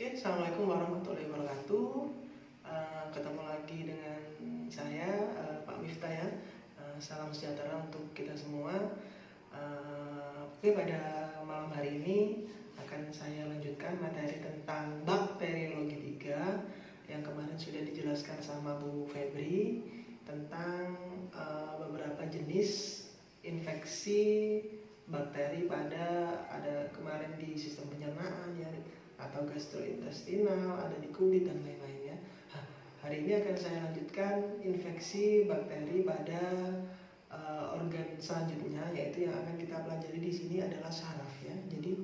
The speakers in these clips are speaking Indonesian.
Oke, Assalamualaikum warahmatullahi wabarakatuh. Ketemu lagi dengan saya, Pak Miftah ya. Salam sejahtera untuk kita semua. Oke, pada malam hari ini akan saya lanjutkan materi tentang bakteriologi 3 yang kemarin sudah dijelaskan sama Bu Febri tentang beberapa jenis infeksi bakteri pada ada kemarin di sistem pencernaan ya, atau gastrointestinal, ada di kulit dan lain-lainnya. Hari ini akan saya lanjutkan infeksi bakteri pada organ selanjutnya, yaitu yang akan kita pelajari di sini adalah saraf ya. Jadi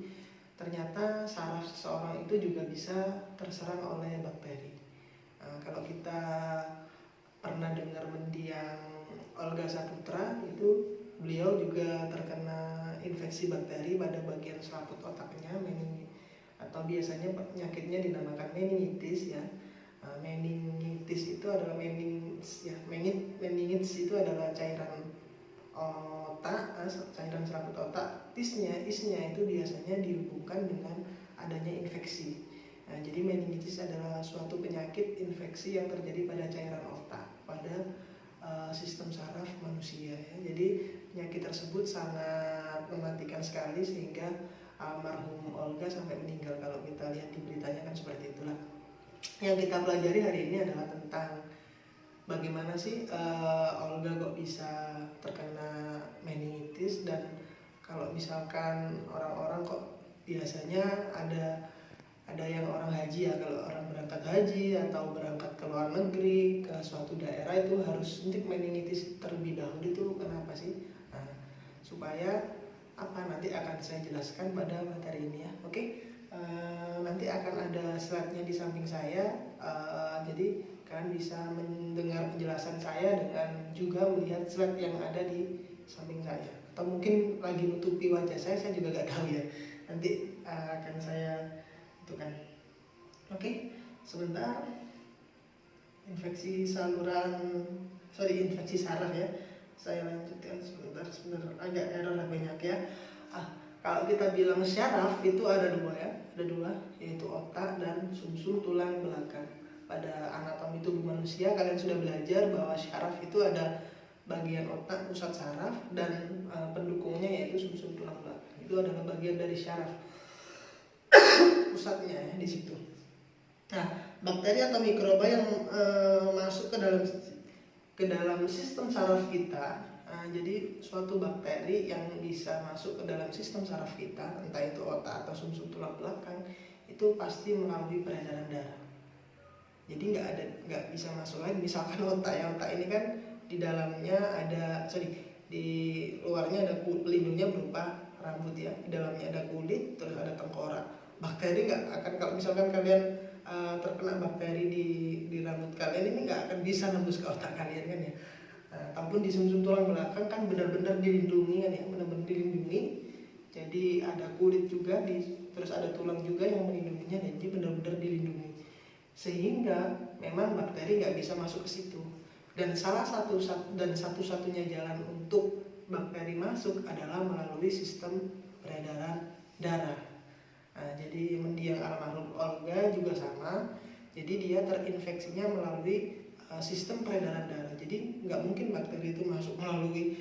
ternyata saraf seseorang itu juga bisa terserang oleh bakteri. Kalau kita pernah dengar mendiang Olga Saputra, itu beliau juga terkena infeksi bakteri pada bagian selaput otaknya, atau biasanya penyakitnya dinamakan meningitis ya. Meningitis itu adalah meningitis itu adalah cairan otak, cairan selaput otak. Isnya itu biasanya dihubungkan dengan adanya infeksi. Jadi meningitis adalah suatu penyakit infeksi yang terjadi pada cairan otak, pada sistem saraf manusia ya. Jadi penyakit tersebut sangat mematikan sekali sehingga almarhum Olga sampai meninggal. Kalau kita lihat di beritanya kan seperti itulah. Yang kita pelajari hari ini adalah tentang bagaimana sih Olga kok bisa terkena meningitis, dan kalau misalkan orang-orang kok biasanya ada yang orang haji ya, kalau orang berangkat haji atau berangkat ke luar negeri ke suatu daerah itu harus suntik meningitis terlebih dahulu. Itu kenapa sih? Supaya nanti akan saya jelaskan pada materi ini ya. Oke, nanti akan ada slide-nya di samping saya, jadi kalian bisa mendengar penjelasan saya dengan juga melihat slide yang ada di samping saya, atau mungkin lagi nutupi wajah saya juga gak tahu ya, nanti akan saya tentukan. Oke, sebentar. Infeksi saraf ya, saya lanjutkan sebentar, agak error banyak ya. Kalau kita bilang syaraf itu ada dua, yaitu otak dan sumsum tulang belakang. Pada anatomi tubuh manusia kalian sudah belajar bahwa syaraf itu ada bagian otak pusat saraf dan pendukungnya yaitu sumsum tulang belakang. Itu adalah bagian dari syaraf pusatnya ya, di situ. Bakteri atau mikroba yang masuk ke dalam sistem saraf kita. Jadi suatu bakteri yang bisa masuk ke dalam sistem saraf kita, entah itu otak atau sumsum tulang belakang, itu pasti melalui peredaran darah. Jadi nggak bisa masuk lagi. Misalkan otak ini kan di dalamnya di luarnya ada pelindungnya berupa rambut ya, di dalamnya ada kulit, terus ada tengkorak. Bakteri nggak akan, kalau misalkan kalian terkena bakteri di rambut kalian, ini nggak akan bisa nembus ke otak kalian kan ya. Ataupun di sumsum tulang belakang kan benar-benar dilindungi kan ya, benar-benar dilindungi. Jadi ada kulit juga, terus ada tulang juga yang melindunginya, jadi benar-benar dilindungi. Sehingga memang bakteri nggak bisa masuk ke situ. Dan satu-satunya jalan untuk bakteri masuk adalah melalui sistem peredaran darah. Jadi mendiang almarhum Olga juga sama. Jadi dia terinfeksinya melalui sistem peredaran darah. Jadi nggak mungkin bakteri itu masuk melalui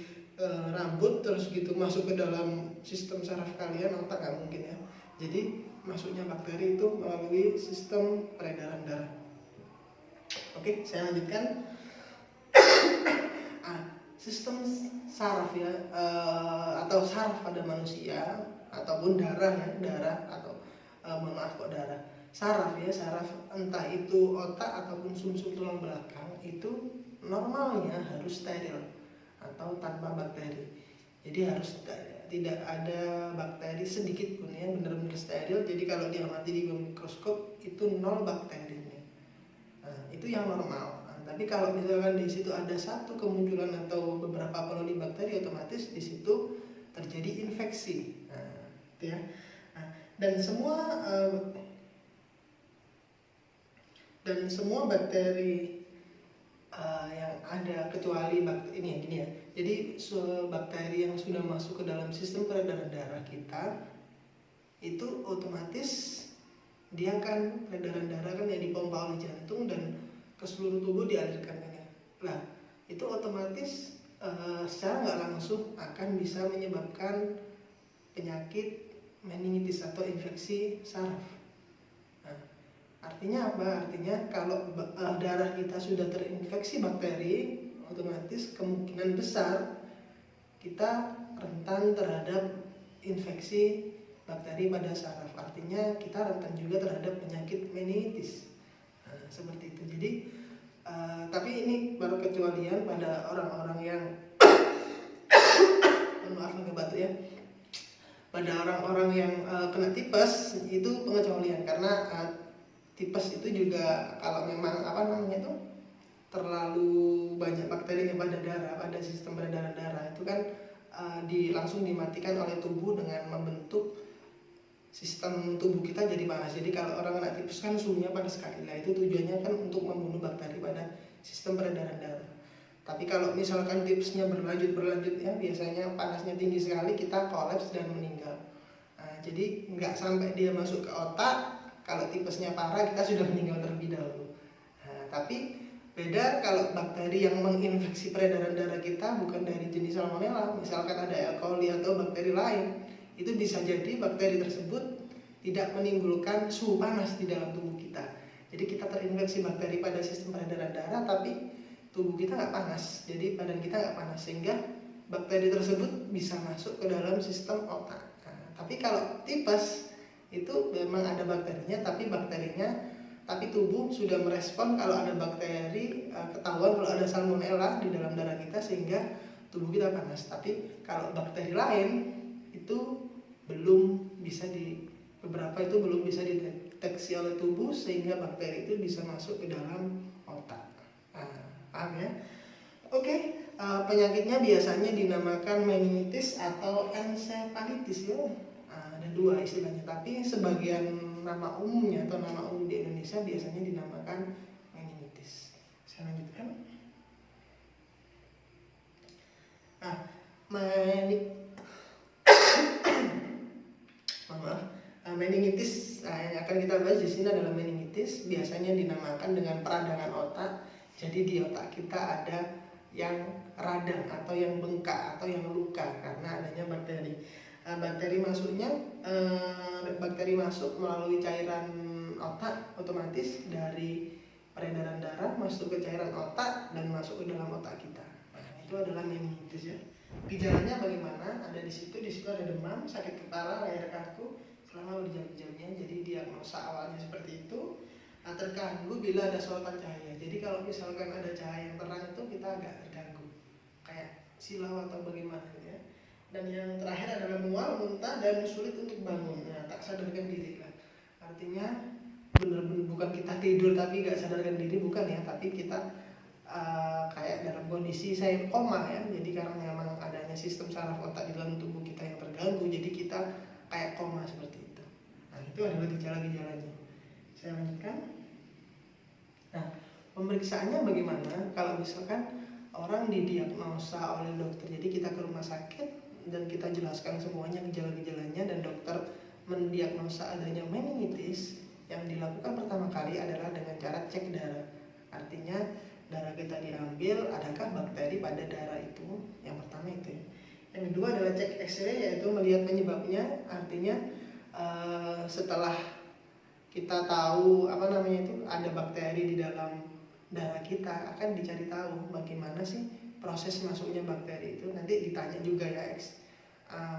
rambut terus gitu masuk ke dalam sistem saraf kalian, otak, nggak mungkin ya. Jadi masuknya bakteri itu melalui sistem peredaran darah. Oke, saya lanjutkan. Sistem saraf ya, atau saraf pada manusia ataupun darah atau darah. Saraf entah itu otak ataupun sumsum tulang belakang itu normalnya harus steril atau tanpa bakteri. Jadi harus tidak ada bakteri sedikit pun ya, benar-benar steril. Jadi kalau diamati di mikroskop itu 0 bakterinya. Itu yang normal. Tapi kalau misalkan di situ ada satu kemunculan atau beberapa koloni bakteri, otomatis di situ terjadi infeksi. Itu ya. Dan semua bakteri yang ada, kecuali bakteri ini ya, gini ya. Jadi bakteri yang sudah masuk ke dalam sistem peredaran darah kita itu otomatis dia kan peredaran darah kan yang dipompa oleh jantung dan ke seluruh tubuh dialirkan kan ya. Nah itu otomatis secara nggak langsung akan bisa menyebabkan penyakit meningitis atau infeksi saraf. Nah, artinya apa? Artinya kalau darah kita sudah terinfeksi bakteri, otomatis kemungkinan besar kita rentan terhadap infeksi bakteri pada saraf. Artinya kita rentan juga terhadap penyakit meningitis. Nah, seperti itu. Jadi tapi ini baru kecualian pada orang-orang yang maaf agak batuk ya. Pada orang-orang yang kena tipes itu pengecualian karena tipes itu juga kalau memang terlalu banyak bakterinya pada darah, pada sistem peredaran darah itu kan langsung dimatikan oleh tubuh dengan membentuk sistem tubuh kita jadi panas. Jadi kalau orang kena tipes kan suhunya panas sekali. Nah itu tujuannya kan untuk membunuh bakteri pada sistem peredaran darah. Tapi kalau misalkan tipsnya berlanjut ya, biasanya panasnya tinggi sekali, kita kolaps dan meninggal. Nah, jadi nggak sampai dia masuk ke otak, kalau tipesnya parah kita sudah meninggal terlebih dahulu. Nah, tapi beda kalau bakteri yang menginfeksi peredaran darah kita bukan dari jenis salmonella, misalkan ada E. coli atau bakteri lain, itu bisa jadi bakteri tersebut tidak menimbulkan suhu panas di dalam tubuh kita. Jadi kita terinfeksi bakteri pada sistem peredaran darah, tapi tubuh kita nggak panas, jadi badan kita nggak panas, sehingga bakteri tersebut bisa masuk ke dalam sistem otak. Nah, tapi kalau tipes itu memang ada bakterinya, tapi tubuh sudah merespon kalau ada bakteri, ketahuan kalau ada salmonella di dalam darah kita sehingga tubuh kita panas. Tapi kalau bakteri lain itu beberapa itu belum bisa dideteksi oleh tubuh sehingga bakteri itu bisa masuk ke dalam otak. Paham ya? Oke, penyakitnya biasanya dinamakan meningitis atau ensefalitis ya. Ada dua istilahnya, tapi sebagian nama umumnya atau nama umum di Indonesia biasanya dinamakan meningitis. Saya lanjutkan. Nah, meningitis yang akan kita bahas di sini adalah meningitis. Biasanya dinamakan dengan peradangan otak. Jadi di otak kita ada yang radang atau yang bengkak atau yang luka karena adanya bakteri. Bakteri masuk melalui cairan otak, otomatis dari peredaran darah masuk ke cairan otak dan masuk ke dalam otak kita. Nah, itu adalah meningitis ya. Gejalanya bagaimana? Ada di situ ada demam, sakit kepala, leher kaku selama berjam-jamnya. Jadi diagnosa awalnya seperti itu. Terganggu bila ada sorotan cahaya. Jadi kalau misalkan ada cahaya yang terang itu kita agak terganggu, kayak silau atau bagaimana gitu ya. Dan yang terakhir adalah mual, muntah, dan sulit untuk bangun. Nah, tak sadarkan diri lah. Artinya benar-benar bukan kita tidur tapi gak sadarkan diri, bukan ya. Tapi kita kayak dalam kondisi saya koma ya. Jadi karena memang adanya sistem saraf otak di dalam tubuh kita yang terganggu, jadi kita kayak koma seperti itu. Nah, itu adalah gejala-gejalanya. Saya lanjutkan. Nah, pemeriksaannya bagaimana? Kalau misalkan orang didiagnosa oleh dokter, jadi kita ke rumah sakit dan kita jelaskan semuanya gejala-gejalanya dan dokter mendiagnosa adanya meningitis, yang dilakukan pertama kali adalah dengan cara cek darah. Artinya darah kita diambil, adakah bakteri pada darah itu? Yang pertama itu. Yang kedua adalah cek X-ray, yaitu melihat penyebabnya. Artinya setelah kita tahu ada bakteri di dalam darah kita, akan dicari tahu bagaimana sih proses masuknya bakteri itu. Nanti ditanya juga ya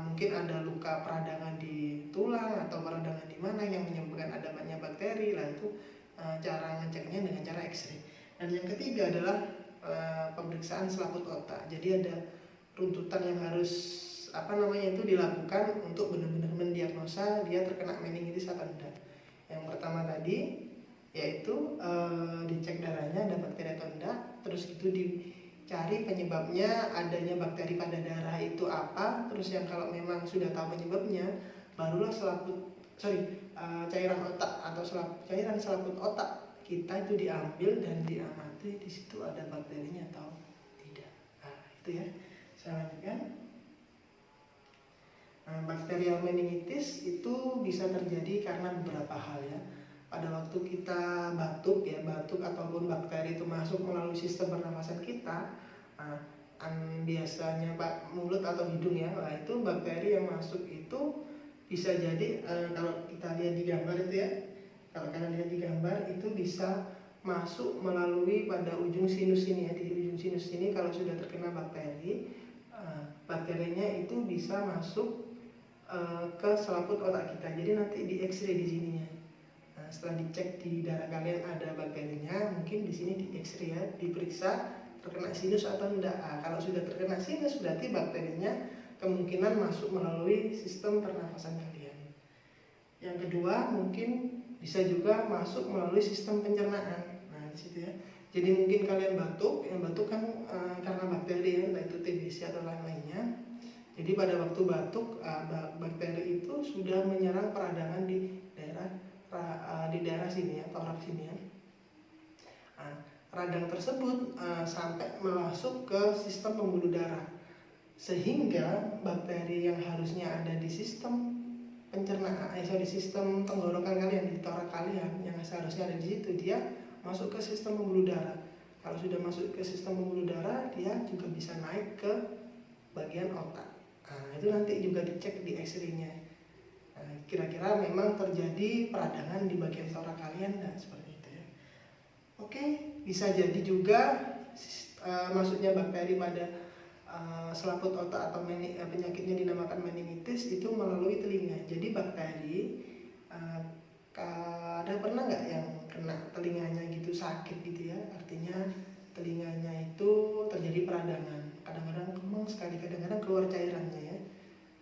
mungkin ada luka peradangan di tulang atau peradangan di mana yang menyebabkan adanya bakteri. Lah itu cara ngeceknya dengan cara X-ray. Dan yang ketiga adalah pemeriksaan selaput otak. Jadi ada runtutan yang harus dilakukan untuk benar-benar mendiagnosa dia terkena meningitis atau tidak. Yang pertama tadi yaitu dicek darahnya ada bakteri atau enggak, terus itu dicari penyebabnya, adanya bakteri pada darah itu apa. Terus yang kalau memang sudah tahu penyebabnya, barulah cairan otak atau cairan selaput otak kita itu diambil dan diamati di situ ada bakterinya atau tidak. Nah, itu ya. Saya lanjutkan. Bakterial meningitis itu bisa terjadi karena beberapa hal ya. pada waktu kita batuk ya, batuk ataupun bakteri itu masuk melalui sistem pernafasan kita, biasanya mulut atau hidung ya, itu bakteri yang masuk itu bisa jadi kalau kita lihat di gambar itu ya, kalau kalian lihat di gambar itu bisa masuk melalui pada ujung sinus ini ya. Di ujung sinus ini kalau sudah terkena bakteri, bakterinya itu bisa masuk ke selaput otak kita. Jadi nanti di X-ray di sininya. Setelah dicek di darah kalian ada bakterinya, mungkin di sini di X-ray ya, diperiksa terkena sinus atau enggak. Kalau sudah terkena sinus berarti bakterinya kemungkinan masuk melalui sistem pernafasan kalian. Yang kedua mungkin bisa juga masuk melalui sistem pencernaan. Nah di situ ya. Jadi mungkin kalian batuk, yang batuk kan karena bakteri ya, entah itu TBC atau lain-lainnya. Jadi pada waktu batuk, bakteri itu sudah menyerang peradangan di daerah sini ya, toraks sini ya. Radang tersebut sampai masuk ke sistem pembuluh darah, sehingga bakteri yang harusnya ada di sistem pencernaan, di sistem tenggorokan kalian, di torak kalian yang seharusnya ada di situ, dia masuk ke sistem pembuluh darah. Kalau sudah masuk ke sistem pembuluh darah, dia juga bisa naik ke bagian otak. Itu nanti juga dicek di X-ray-nya. Kira-kira memang terjadi peradangan di bagian torak kalian, dan seperti itu ya. Oke, bisa jadi juga masuknya bakteri pada selaput otak atau penyakitnya dinamakan meningitis itu melalui telinga. Jadi bakteri, ada pernah nggak yang kena telinganya gitu sakit gitu ya? Artinya telinganya itu terjadi peradangan. Kadang-kadang kemang sekali, kadang-kadang keluar cairannya ya.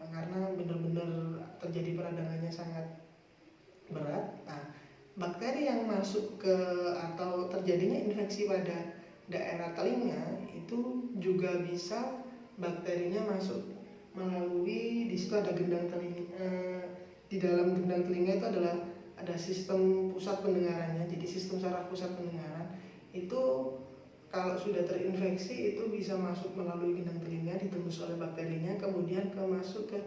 Karena benar-benar terjadi peradangannya sangat berat. Bakteri yang masuk ke atau terjadinya infeksi pada daerah telinga itu juga bisa bakterinya masuk melalui, di situ ada gendang telinga. Di dalam gendang telinga itu ada sistem pusat pendengarannya. Jadi sistem saraf pusat pendengaran itu kalau sudah terinfeksi itu bisa masuk melalui gendang telinga, ditembus oleh bakterinya, kemudian masuk ke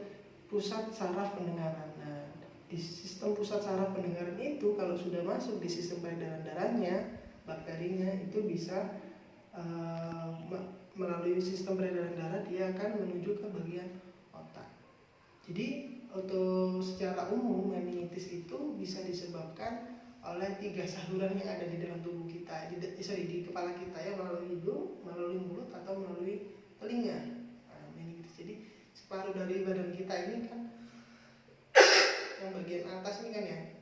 pusat saraf pendengaran. Nah, di sistem pusat saraf pendengaran itu kalau sudah masuk di sistem peredaran darahnya, bakterinya itu bisa melalui sistem peredaran darah, dia akan menuju ke bagian otak. Jadi untuk secara umum meningitis itu bisa disebabkan oleh 3 saluran yang ada di dalam tubuh kita, di kepala kita ya, melalui hidung, melalui mulut, atau melalui telinga. Meningitis. Jadi separuh dari badan kita ini kan yang bagian atas ini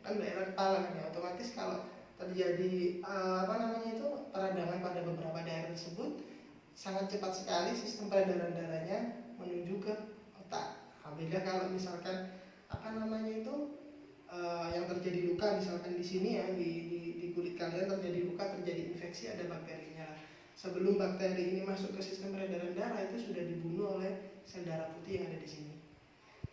kan daerah kepala kan ya, otomatis kalau terjadi peradangan pada beberapa daerah tersebut, sangat cepat sekali sistem peredaran darahnya menuju ke otak. Beda kalau misalkan yang terjadi luka misalkan di sini ya, di kulit kalian terjadi luka, terjadi infeksi, ada bakterinya. Sebelum bakteri ini masuk ke sistem peredaran darah itu sudah dibunuh oleh sel darah putih yang ada di sini.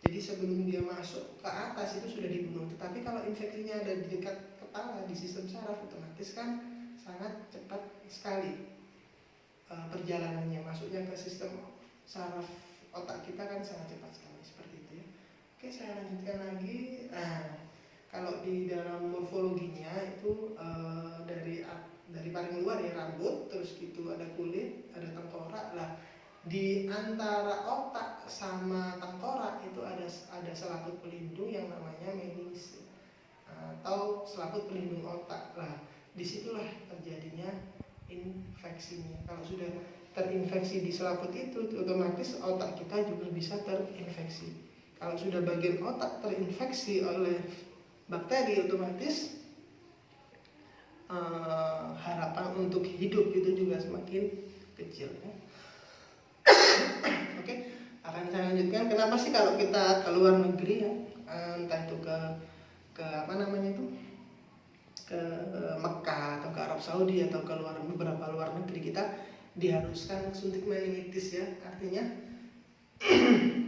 Jadi sebelum dia masuk ke atas itu sudah dibunuh. Tetapi kalau infeksinya ada di dekat kepala, di sistem saraf, otomatis kan sangat cepat sekali perjalanannya, masuknya ke sistem saraf otak kita kan sangat cepat sekali, seperti itu ya. Oke, saya lanjutkan lagi. Kalau di dalam morfologinya itu dari paling luar ya rambut, terus gitu ada kulit, ada tengkorak. Lah di antara otak sama tengkorak itu ada selaput pelindung yang namanya meninges atau selaput pelindung otak. Lah disitulah terjadinya infeksinya. Kalau sudah terinfeksi di selaput itu otomatis otak kita juga bisa terinfeksi. Kalau sudah bagian otak terinfeksi oleh bakteri, otomatis harapan untuk hidup itu juga semakin kecil ya. Oke, akan saya lanjutkan. Kenapa sih kalau kita ke luar negeri ya, entah itu ke ke Mekah atau ke Arab Saudi atau ke beberapa luar negeri, kita diharuskan suntik meningitis ya. Artinya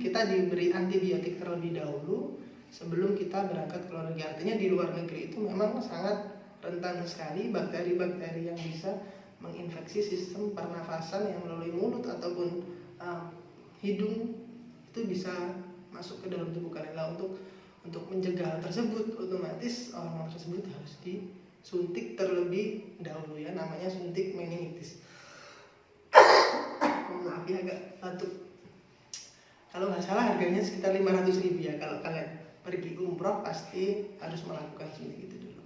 kita diberi antibiotik terlebih dahulu sebelum kita berangkat ke luar negeri. Artinya di luar negeri itu memang sangat rentan sekali bakteri-bakteri yang bisa menginfeksi sistem pernafasan yang melalui mulut ataupun hidung, itu bisa masuk ke dalam tubuh kalian. Lah untuk mencegah hal tersebut, otomatis orang tersebut harus disuntik terlebih dahulu ya, namanya suntik meningitis. Maaf ya, agak batuk. Kalau nggak salah harganya sekitar 500.000 ya. Kalau kalian pergi umroh pasti harus melakukan suntik itu dulu.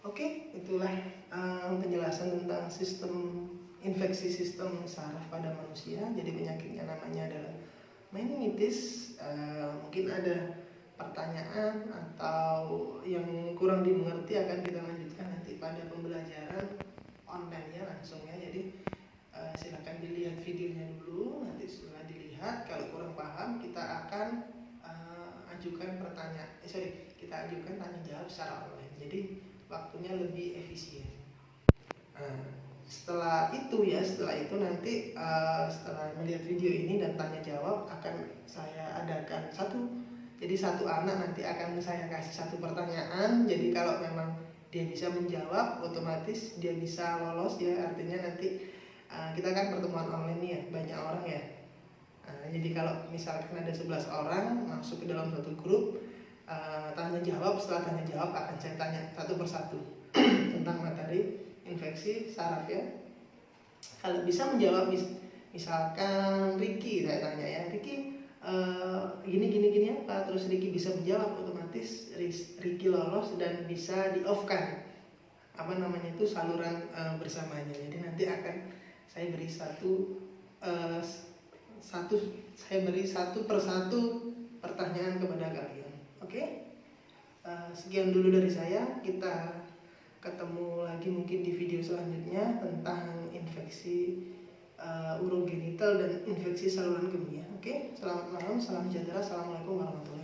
Oke, itulah penjelasan tentang sistem infeksi sistem saraf pada manusia. Jadi penyakitnya namanya adalah meningitis. Mungkin ada pertanyaan atau yang kurang dimengerti akan kita lanjutkan nanti pada pembelajaran online-nya langsung ya. Jadi silakan dilihat videonya dulu. Nanti setelah dilihat, kalau kurang paham kita akan ajukan pertanyaan. Kita ajukan tanya jawab secara online. Jadi waktunya lebih efisien. Setelah itu nanti setelah melihat video ini dan tanya jawab akan saya adakan satu anak nanti akan saya kasih satu pertanyaan. Jadi kalau memang dia bisa menjawab, otomatis dia bisa lolos ya. Artinya nanti kita kan pertemuan online nih ya, banyak orang ya. Jadi kalau misalkan ada 11 orang masuk ke dalam satu grup, tanya jawab, setelah tanya jawab akan saya tanya satu persatu tentang materi infeksi saraf ya. Kalau bisa menjawab, misalkan Ricky, saya tanya ya, Ricky gini apa, terus Ricky bisa menjawab, otomatis Ricky lolos dan bisa di off kan saluran bersamanya. Jadi nanti akan saya beri satu persatu pertanyaan kepada kalian. Oke? Sekian dulu dari saya. Kita ketemu lagi mungkin di video selanjutnya tentang infeksi urogenital dan infeksi saluran kemih. Oke? Selamat malam, salam sejahtera, assalamualaikum warahmatullahi wabarakatuh.